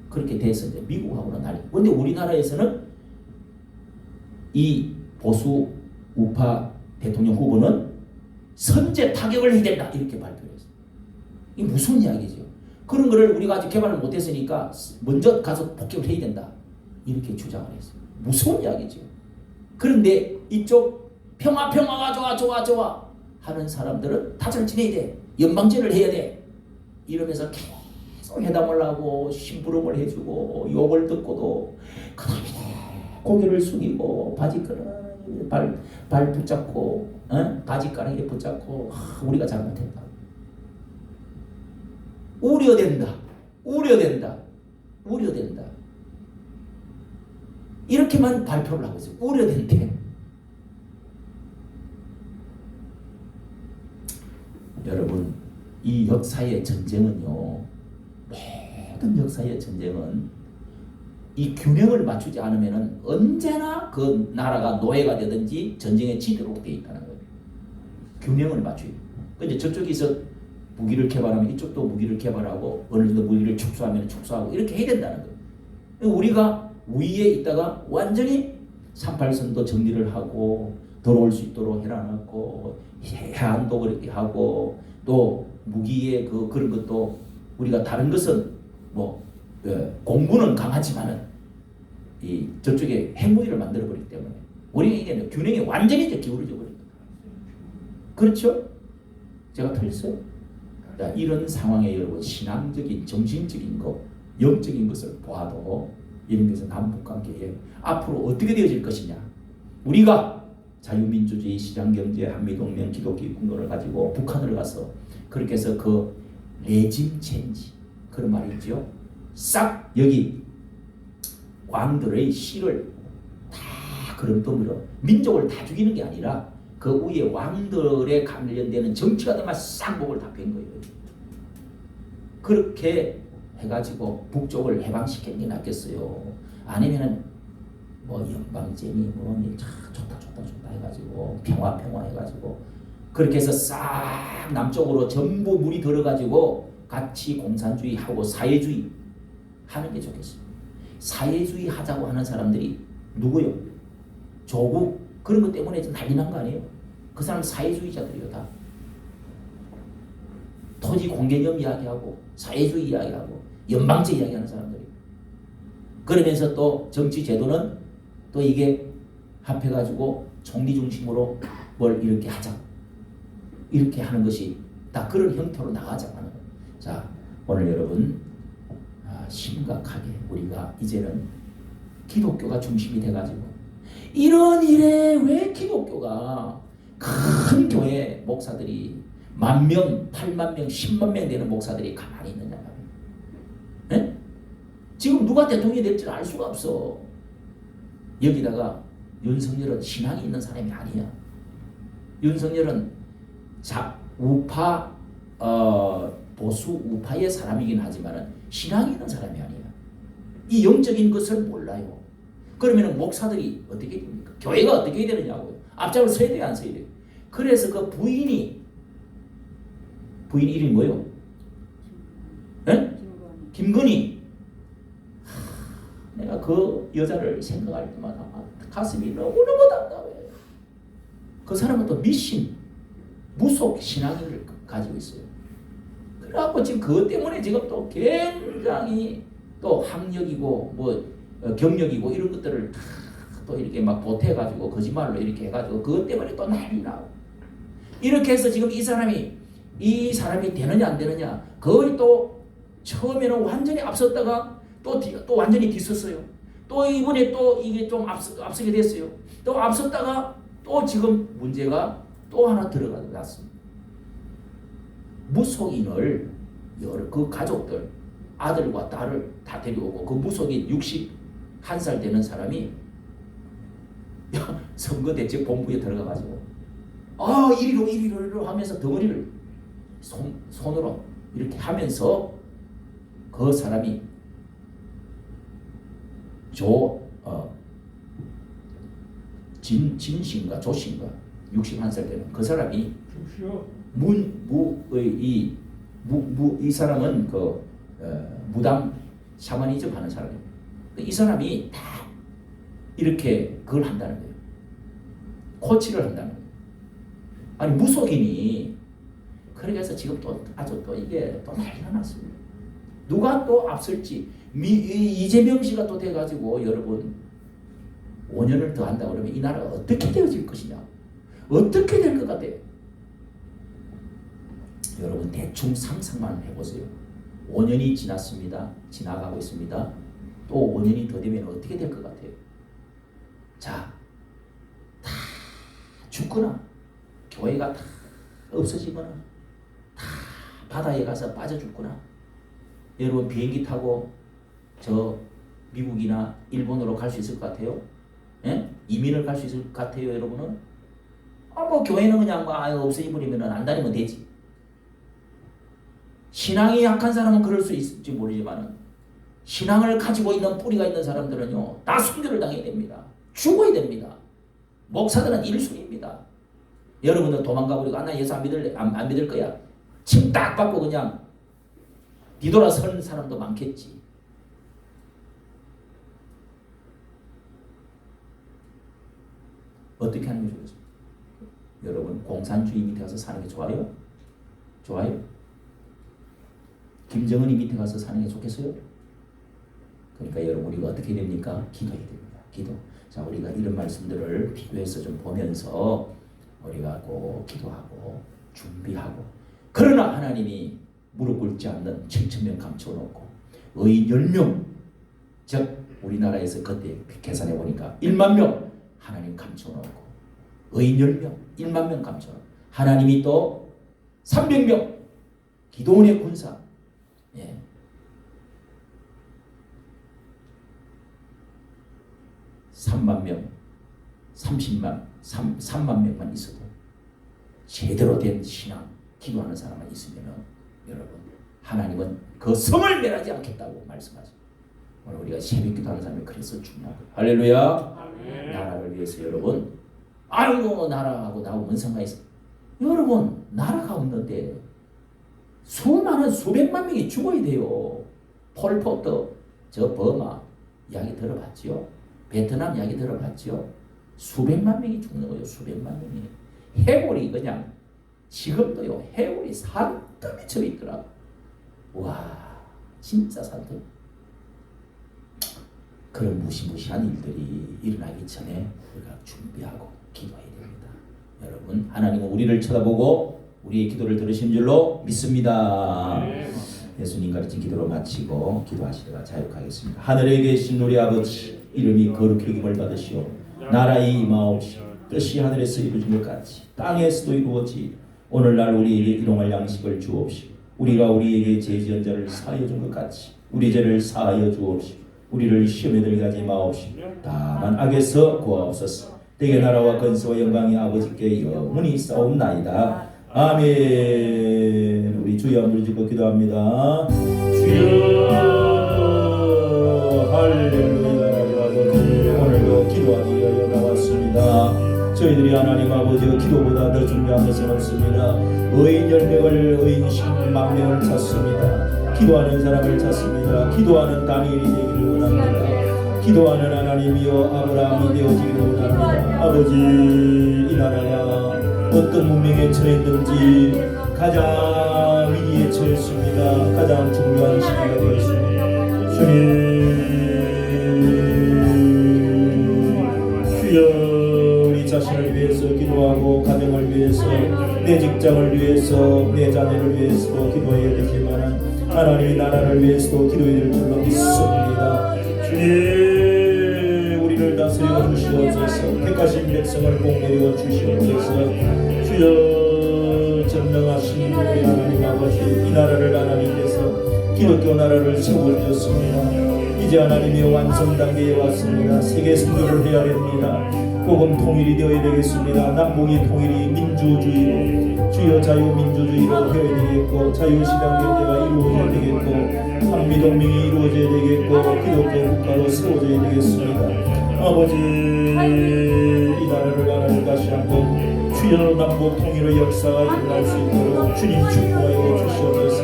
그렇게 돼서 이제 미국하고는 난리. 근데 우리나라에서는 이 보수 우파 대통령 후보는 선제 타격을 해야 된다 이렇게 발표했어요. 이게 무슨 이야기죠? 그런 거를 우리가 아직 개발을 못했으니까 먼저 가서 폭격을 해야 된다 이렇게 주장을 했어요. 무서운 이야기죠. 그런데 이쪽 평화가 좋아 하는 사람들은 다 잘 지내야 돼. 연방제를 해야 돼. 이러면서 계속 회담을 하고 심부름을 해주고 욕을 듣고도 그다음에 고개를 숙이고 바지가락에 발 붙잡고 바지가락에 붙잡고 우리가 잘못했다. 우려된다. 이렇게만 발표를 하고 있어요. 우려된대. 여러분, 이 역사의 전쟁은요, 모든 역사의 전쟁은 이 균형을 맞추지 않으면 언제나 그 나라가 노예가 되든지 전쟁의 지도로 되어 있다는 거예요. 균형을 맞춰요. 근데 저쪽에서 무기를 개발하면 이쪽도 무기를 개발하고 어느 정도 무기를 축소하면 축소하고 이렇게 해야 된다는 거예요. 우리가 위에 있다가 완전히 38선도 정리를 하고 들어올 수 있도록 해놔놓고 해안도 그렇게 하고 또 무기의 그런 것도 우리가 다른 것은 공군은 강하지만은 이 저쪽에 핵무기를 만들어 버리기 때문에 우리가 이게 균형이 완전히 기울어져 버립니다. 그렇죠? 제가 틀렸어요? 이런 상황에 여러분 신앙적인 정신적인 것 영적인 것을 보아도 이런 것은 남북관계에 앞으로 어떻게 되어질 것이냐. 우리가 자유민주주의 시장경제 한미동맹 기독교 군권을 가지고 북한을 가서 그렇게 해서 그 레짐 체인지 그런 말이 있죠. 싹 여기 왕들의 씨를 다 그런 덤으로 민족을 다 죽이는 게 아니라 그 위에 왕들에 관련되는 정치가들만 싹 목을 다 뺀 거예요. 그렇게 해가지고 북쪽을 해방시키는 게 낫겠어요. 아니면은 연방제니 좋다 해가지고 평화 해가지고 그렇게 해서 싹 남쪽으로 전부 물이 들어가지고 같이 공산주의 하고 사회주의 하는 게 좋겠어요. 사회주의 하자고 하는 사람들이 누구요? 조국 그런 것 때문에 좀 난리 난 거 아니에요? 그 사람 사회주의자들이요 다. 토지 공개념 이야기하고 사회주의 이야기하고 연방제 이야기하는 사람들이. 그러면서 또 정치 제도는 또 이게 합해가지고 총리 중심으로 뭘 이렇게 하자. 이렇게 하는 것이 다 그런 형태로 나가자는 거예요. 자, 오늘 여러분 심각하게 우리가 이제는 기독교가 중심이 돼가지고 이런 일에 왜 기독교가 큰 교회 목사들이 10,000명, 80,000명, 100,000명 되는 목사들이 가만히 있느냐 말이에요. 네? 지금 누가 대통령이 될지는 알 수가 없어. 여기다가 윤석열은 신앙이 있는 사람이 아니야. 윤석열은 우파 보수 우파의 사람이긴 하지만 신앙이 있는 사람이 아니야. 이 영적인 것을 몰라요. 그러면 목사들이 어떻게 됩니까? 교회가 어떻게 해야 되느냐고요. 앞장을 서야 돼요, 안 서야 돼요? 그래서 그 부인 이름이 뭐예요? 김건희. 내가 그 여자를 생각할 때마다 가슴이 너무너무 답답해. 그 사람은 또 미신, 무속 신앙을 가지고 있어요. 그래갖고 지금 그것 때문에 지금 또 굉장히 또 학력이고 경력이고 이런 것들을 다 또 이렇게 막 보태가지고 거짓말로 이렇게 해가지고 그것 때문에 또 난리 나고 이렇게 해서 지금 이 사람이 되느냐 안 되느냐 거의 또 처음에는 완전히 앞섰다가 또 완전히 뒤섰어요. 또 이번에 또 이게 좀 앞서게 됐어요. 또 앞섰다가 또 지금 문제가 또 하나 들어갔습니다. 무속인을 그 가족들 아들과 딸을 다 데려오고 그 무속인 61살 되는 사람이 선거대책 본부에 들어가가지고 이리로 하면서 덩어리를 손으로 이렇게 하면서 그 사람이 진신가 조신가 61살 되는 그 사람이 이 사람은 무당 샤머니즘 하는 사람이에요. 이 사람이 다 이렇게 그걸 한다는 거예요. 코치를 한다는 거예요. 아니 무속인이 그렇게 해서 지금 또 아주 또 이게 또 난리가 났습니다. 누가 또 앞설지 이재명 씨가 또 돼가지고 여러분 5년을 더 한다 그러면 이 나라가 어떻게 되어질 것이냐? 어떻게 될 것 같아요? 여러분 대충 상상만 해보세요. 5년이 지났습니다. 지나가고 있습니다. 또 5년이 더 되면 어떻게 될 것 같아요? 자, 다 죽거나 교회가 다 없어지거나 다 바다에 가서 빠져 죽거나 여러분 비행기 타고 저 미국이나 일본으로 갈 수 있을 것 같아요? 예? 이민을 갈 수 있을 것 같아요, 여러분은? 뭐 교회는 그냥 없어지버리면 안 다니면 되지. 신앙이 약한 사람은 그럴 수 있을지 모르지만 신앙을 가지고 있는 뿌리가 있는 사람들은요 다 순교를 당해야 됩니다. 죽어야 됩니다. 목사들은 1순위입니다. 여러분들 도망가버리고 나 예수 안 믿을 거야. 침 딱 받고 그냥 뒤돌아 서는 사람도 많겠지. 어떻게 하는 게 좋겠습니까? 여러분 공산주의 밑에 가서 사는 게 좋아요? 좋아요? 김정은이 밑에 가서 사는 게 좋겠어요? 그러니까 여러분 우리가 어떻게 됩니까? 기도해야 됩니다. 기도. 자, 우리가 이런 말씀들을 비교해서 좀 보면서 우리가 꼭 기도하고 준비하고, 그러나 하나님이 무릎 꿇지 않는 7,000명 감춰놓고 의인 10명, 즉 우리나라에서 그때 계산해 보니까 1만 명 하나님 감춰놓고 의인 10명 1만 명 감춰놓고 하나님이 또 300명 기도원의 군사, 예. 3만 명, 30만, 3만 명만 있어도 제대로 된 신앙, 기도하는 사람만 있으면 여러분 하나님은 그 성을 멸하지 않겠다고 말씀하죠. 오늘 우리가 새벽 기도하는 사람이 그래서 중요하고, 할렐루야. 나라를 위해서 여러분, 아이고 나라하고 나하고 뭔 상관이 있어? 여러분 나라가 없는데 수많은 수백만 명이 죽어야 돼요. 폴포트, 저 버마 이야기 들어봤지요? 베트남 이야기 들어봤지요? 수백만 명이 죽는 거예요. 수백만 명이. 해골이 그냥 지금도요 해골이 산더미 쳐 있더라. 와 진짜 산더미. 그런 무시무시한 일들이 일어나기 전에 우리가 준비하고 기도해야 됩니다. 여러분 하나님은 우리를 쳐다보고 우리의 기도를 들으신 줄로 믿습니다. 예수님 가르친 기도로 마치고 기도하시다가 자유하겠습니다. 하늘에 계신 우리 아버지, 이름이 거룩히 여김을 받으시오. 나라의 임하옵시오. 뜻이 하늘에서 이루어진 것 같이 땅에서도 이루어지. 오늘날 우리에게 일용할 양식을 주옵시오. 우리가 우리에게 죄 지은 자를 사하여 준 것 같이 우리 죄를 사하여 주옵시오. 우리를 시험에 들게 하지 마옵시오. 다만 악에서 구하옵소서. 대개 나라와 권세와 영광이 아버지께 영원히 있사옵나이다. 아멘. 우리 주여 한번 짓고 기도합니다. 주여 할렐루야. 아버지 오늘도 기도하기 위하여 나왔습니다. 저희들이 하나님 아버지의 기도보다 더 중요한 것은 없습니다. 의인 10명을 의인 10만 명을 찾습니다. 기도하는 사람을 찾습니다. 기도하는 다니엘이 되기를 원합니다. 기도하는 하나님이여 아브라함이 되어지기를 원합니다. 아버지 이 나라가 어떤 문명에 처했든지 가장 위기에 처했습니다. 가장 중요한 시기가 되었습니다. 주여 우리 자신을 위해서 기도하고 가정을 위해서 내 직장을 위해서 내 자녀를 위해서도 기도해야 되지만 하나님의 나라를 위해서도 기도해야 될 줄로 믿습니다. 주님 우리를 다스려 주시옵소서. 택하신 백성을 복내려 주시옵소서. 주여 전능하신 우리 하나님 아버지, 이 나라를 하나님께서 기독교 나라를 세워주셨습니다. 이제 하나님의 완성 단계에 왔습니다. 세계 선교를 해야 됩니다. 복음 통일이 되어야 되겠습니다. 남북이 통일이 민주주의로, 주여 자유민주주의로 되어야 되겠고, 자유시장 경제가 이루어져야 되겠고, 한미동맹이 이루어져야 되겠고, 기독교 국가로 세워져야 되겠습니다. 아버지 이 나라를 하나님 다시 한번 주여 남북 통일의 역사가 일어날 수 있도록 주님 축복하여 주시옵소서.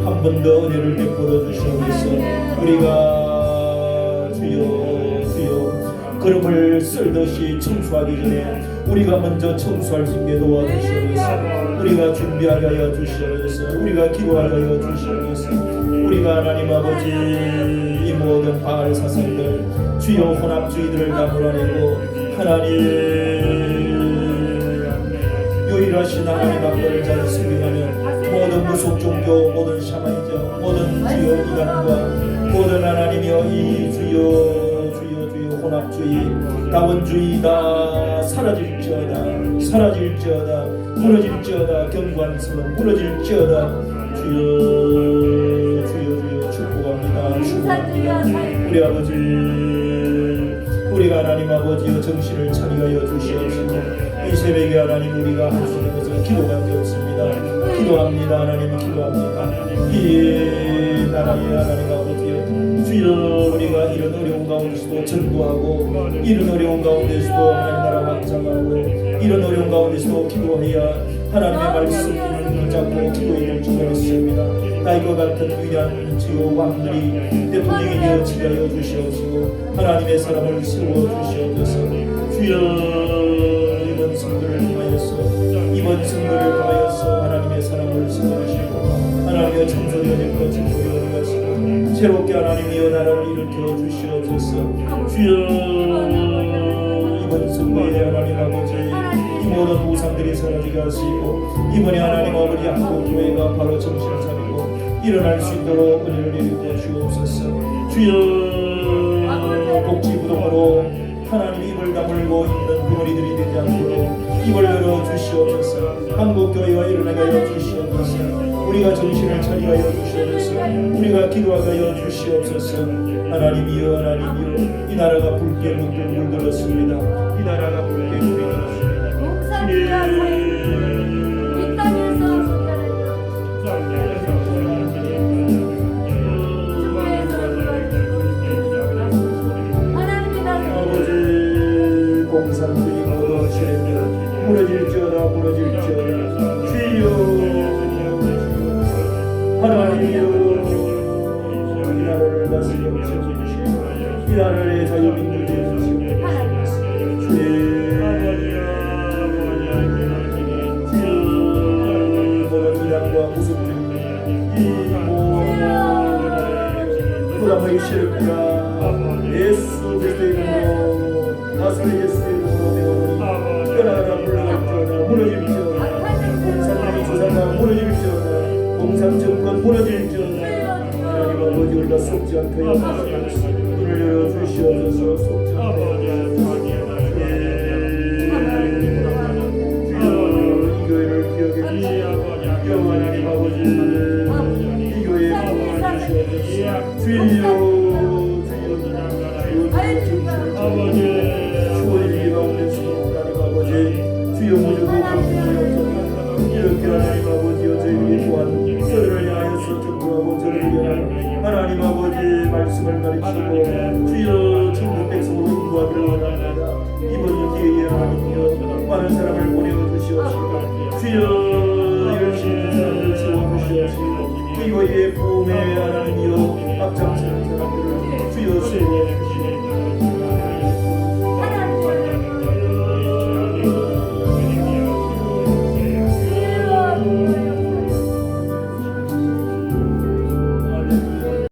한 번 더 은혜를 베풀어 주시옵소서. 우리가 주여 그릇을 쓸듯이 청소하기 전에 우리가 먼저 청소할 수 있게 도와주시옵소서. 우리가 준비하게 하여 주시옵소서. 우리가 기도하게 하여 주시옵소서. 우리가 하나님 아버지 이 모든 바알 사상들 주여 혼합주의들을 다 몰아내고 하나님 유일하신 하나님 앞을 잘 섬기면 모든 무속 종교 모든 샤머니즘 모든 주여 이단과 모든 하나님이여 이 주여 혼합주의 다원주의 다 사라질지어다 무너질지어다 경관스러운 무너질지어다 주여 축복합니다. 우리 아버지 우리가 하나님 아버지여 정신을 차리하여 주시옵시고 이 새벽에 하나님 우리가 할 수 있는 것은 기도밖에 없습니다. 기도합니다. 하나님 기도합니다. 이 나라의 하나님 아버지여 주여 우리가 이런 어려운 가운데서도 전도하고 이런 어려운 가운데서도 하나님 나라 확장하고 이런 어려운 가운데서도 기도해야 하나님의 말씀을 붙잡고 기도의 결정을 했습니다. 다윗과 같은 위대한 주요 왕들이 대통령이 되어 지하여 주시옵시고 하나님의 사람을 세워주시옵소서. 주여 이번 선거를 통하여서 하나님의 사람을 세워주시고 하나님의 청소년의 거친 소리를 가시고 새롭게 하나님이여 나라를 일으켜 주시옵소서. 주여 이번 선거에 하나님 아버지 이 모든 우상들이 사라지게 하시고 이번에 하나님 아버지 한국교회가 바로 정신을 차리고 일어날 수 있도록 은혜를 내리고 주옵소서. 주여 복지부동으로 하나님 입을 다물고 있는 부모님들이 되지 않도록 입을 열어 주시옵소서. 한국교회가 일어나게 주시옵소서. 우리가 정신을 차리하여 주시옵소서. 우리가 기도하여 주시옵소서. 하나님이여 이 나라가 붉게 물들었습니다. 이 나라가 붉게 물들었습니다. 공산주의 모든 세력들 무너질지어다 주여 하나님이여 이 나라를 다스려 주시옵시고 이 나라의 자유민주주의 주시옵시고 주여 모든 이단과 무속주의 이 모든 불합의 세력들아 예수 그리스도의 이름으로 나사렛 예수의 이름으로 되오니 떠나라 물러갈지어다 무너질지어다 공산당의 조상과 무너질지어다 공산정권 무너질지어다 하나님 아버지 우리가 속지 않게 눈을 열어주시옵소서. 속지 않게 이 교회를 기억해 주시고 영원하님 아버지 이 교회에 부흥을 주시옵소서. 주여 주어지기 가운데서 하나님 아버지 주여 모두 감사하옵소서. 이렇게 하나님 아버지여 저희들이 또한 저를 향하여서 전도하고 저를 위하여 하나님 아버지 말씀을 가르치고 주여 천국 백성으로 인도하기를 원합니다. 이번 기회에 하나님이여 많은 사람을 보내주시옵시고 주여 열심히 사람을 세워주시옵시고 이거에 부흥에 하나님이여 앞장서는 사람들을 주여 세워주시옵시고